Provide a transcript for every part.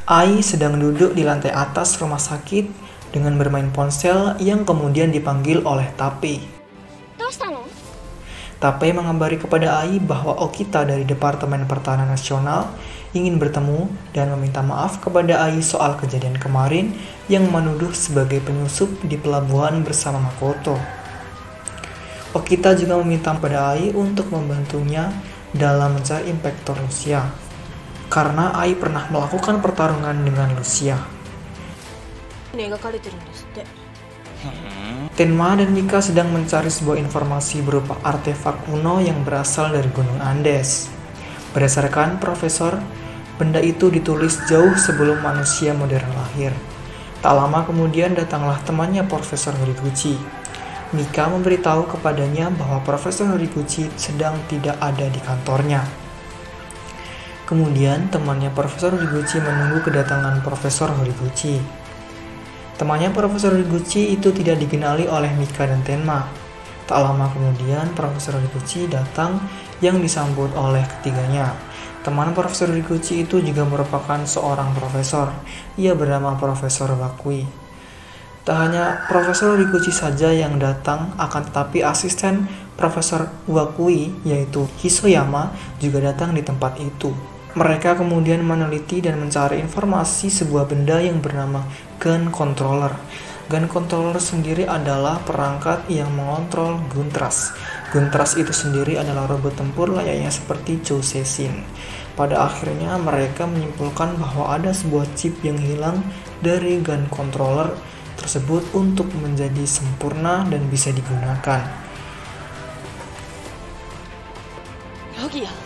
Ai sedang duduk di lantai atas rumah sakit dengan bermain ponsel yang kemudian dipanggil oleh Tappei. Tappei mengabari kepada Ai bahwa Okita dari Departemen Pertahanan Nasional ingin bertemu dan meminta maaf kepada Ai soal kejadian kemarin yang menuduh sebagai penyusup di pelabuhan bersama Makoto. Okita juga meminta kepada Ai untuk membantunya dalam mencari impektor Lucia, karena Ai pernah melakukan pertarungan dengan Lucia. Tenma dan Mika sedang mencari sebuah informasi berupa artefak kuno yang berasal dari Gunung Andes. Berdasarkan Profesor, benda itu ditulis jauh sebelum manusia modern lahir. Tak lama kemudian datanglah temannya Profesor Horiguchi. Mika memberitahu kepadanya bahwa Profesor Horiguchi sedang tidak ada di kantornya. Kemudian temannya Profesor Horiguchi menunggu kedatangan Profesor Horiguchi. Temannya Profesor Horiguchi itu tidak dikenali oleh Mika dan Tenma. Tak lama kemudian Profesor Horiguchi datang yang disambut oleh ketiganya. Teman Profesor Horiguchi itu juga merupakan seorang profesor. Ia bernama Profesor Wakui. Tak hanya Profesor Horiguchi saja yang datang, akan tetapi asisten Profesor Wakui yaitu Hisoyama juga datang di tempat itu. Mereka kemudian meneliti dan mencari informasi sebuah benda yang bernama Gun Controller. Gun Controller sendiri adalah perangkat yang mengontrol Guntras. Guntras itu sendiri adalah robot tempur layaknya seperti Choseshin. Pada akhirnya mereka menyimpulkan bahwa ada sebuah chip yang hilang dari Gun Controller tersebut untuk menjadi sempurna dan bisa digunakan.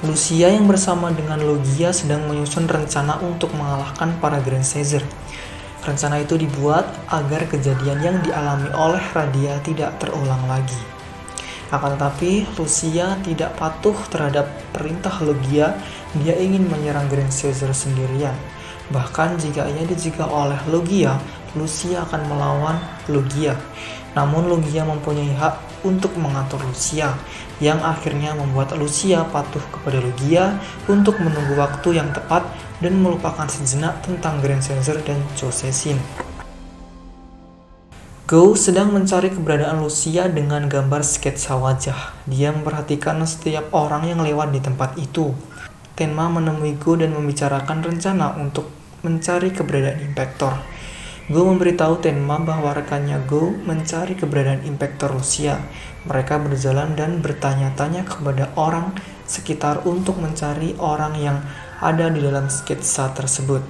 Lucia yang bersama dengan Logia sedang menyusun rencana untuk mengalahkan para Grand Caesar. Rencana itu dibuat agar kejadian yang dialami oleh Radia tidak terulang lagi. Akan tetapi, Lucia tidak patuh terhadap perintah Logia. Dia ingin menyerang Grand Caesar sendirian. Bahkan jika ia dijaga oleh Logia, Lucia akan melawan Logia. Namun Logia mempunyai hak untuk mengatur Lucia, yang akhirnya membuat Lucia patuh kepada Logia untuk menunggu waktu yang tepat dan melupakan sejenak tentang Grand Caesar dan Choseshin. Go sedang mencari keberadaan Lucia dengan gambar sketsa wajah. Dia memperhatikan setiap orang yang lewat di tempat itu. Tenma menemui Go dan membicarakan rencana untuk mencari keberadaan impektor. Go memberitahu Tenma bahwa rekannya Go mencari keberadaan impektor Lucia. Mereka berjalan dan bertanya-tanya kepada orang sekitar untuk mencari orang yang ada di dalam sketsa tersebut.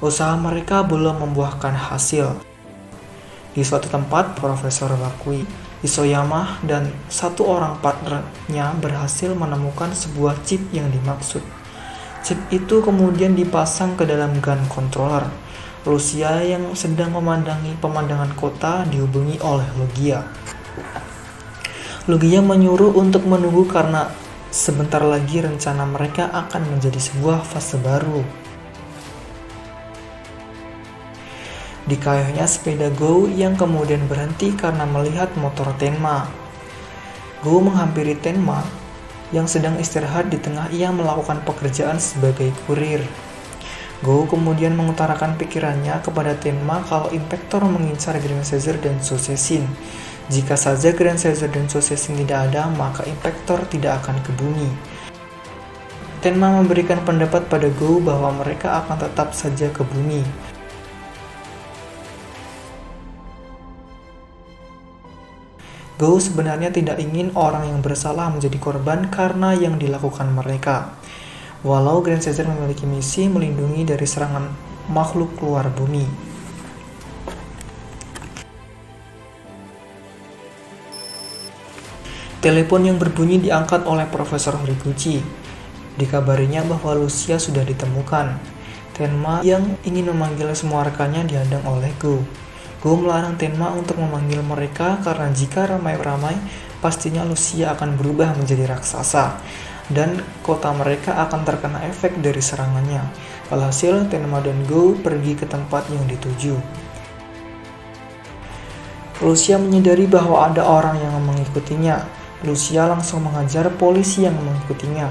Usaha mereka belum membuahkan hasil. Di suatu tempat, Profesor Wakui, Hisoyama, dan satu orang partnernya berhasil menemukan sebuah chip yang dimaksud. Chip itu kemudian dipasang ke dalam gun controller. Lucia yang sedang memandangi pemandangan kota dihubungi oleh Logia. Logia menyuruh untuk menunggu karena sebentar lagi rencana mereka akan menjadi sebuah fase baru. Dikayuhnya sepeda Go yang kemudian berhenti karena melihat motor Tenma. Go menghampiri Tenma yang sedang istirahat di tengah ia melakukan pekerjaan sebagai kurir. Go kemudian mengutarakan pikirannya kepada Tenma kalau impektor mengincar Grand Caesar dan Choseshin. Jika saja Grand Caesar dan Choseshin tidak ada, maka impektor tidak akan ke bumi. Tenma memberikan pendapat pada Go bahwa mereka akan tetap saja ke bumi. Go sebenarnya tidak ingin orang yang bersalah menjadi korban karena yang dilakukan mereka. Walau Grand Caesar memiliki misi melindungi dari serangan makhluk luar bumi. Telepon yang berbunyi diangkat oleh Profesor Horiguchi. Dikabarinya bahwa Lucia sudah ditemukan. Tenma yang ingin memanggil semua rekannya dihadang oleh Go. Go melarang Tenma untuk memanggil mereka karena jika ramai-ramai, pastinya Lucia akan berubah menjadi raksasa. Dan kota mereka akan terkena efek dari serangannya. Alhasil, Tenma dan Go pergi ke tempat yang dituju. Lucia menyadari bahwa ada orang yang mengikutinya. Lucia langsung mengajar polisi yang mengikutinya.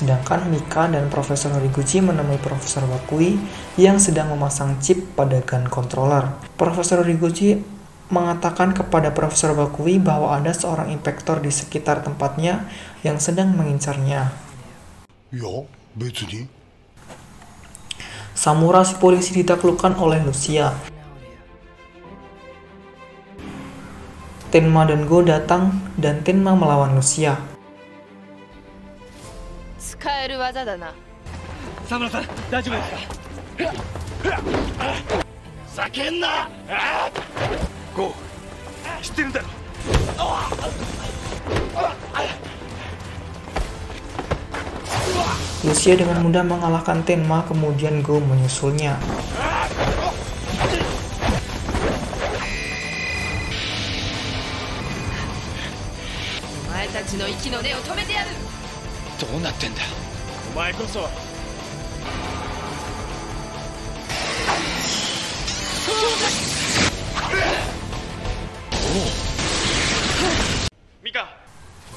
Sedangkan Mika dan Profesor Horiguchi menemui Profesor Wakui yang sedang memasang chip pada gun controller. Profesor Horiguchi mengatakan kepada Profesor Wakui bahwa ada seorang impactor di sekitar tempatnya yang sedang mengincarnya. Samurai si polisi ditaklukkan oleh Lucia. Tenma dan Go datang dan Tenma melawan Lucia. Lucia dengan mudah mengalahkan Tenma, kemudian Go menyusulnya.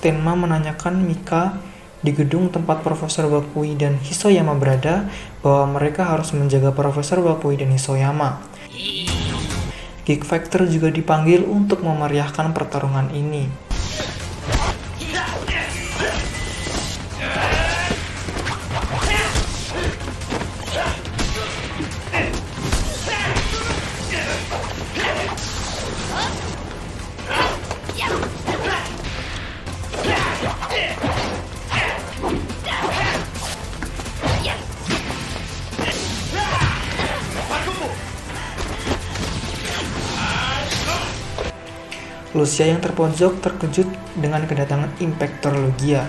Tenma menanyakan Mika di gedung tempat Profesor Wakui dan Hisoyama berada bahwa mereka harus menjaga Profesor Wakui dan Hisoyama. Geek Factor juga dipanggil untuk memeriahkan pertarungan ini. Lucia yang terpojok terkejut dengan kedatangan Impactor Logia.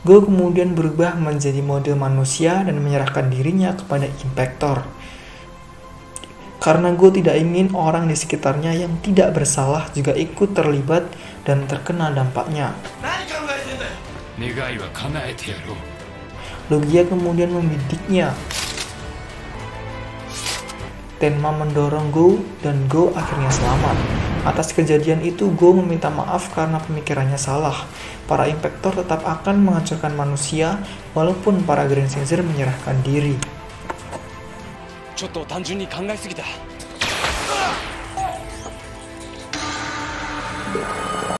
Go kemudian berubah menjadi mode manusia dan menyerahkan dirinya kepada Impactor. Karena Go tidak ingin orang di sekitarnya yang tidak bersalah juga ikut terlibat dan terkena dampaknya. Logia kemudian membidiknya. Tenma mendorong Go dan Go akhirnya selamat. Atas kejadian itu, Go meminta maaf karena pemikirannya salah. Para Impactor tetap akan menghancurkan manusia walaupun para Grand Caesar menyerahkan diri.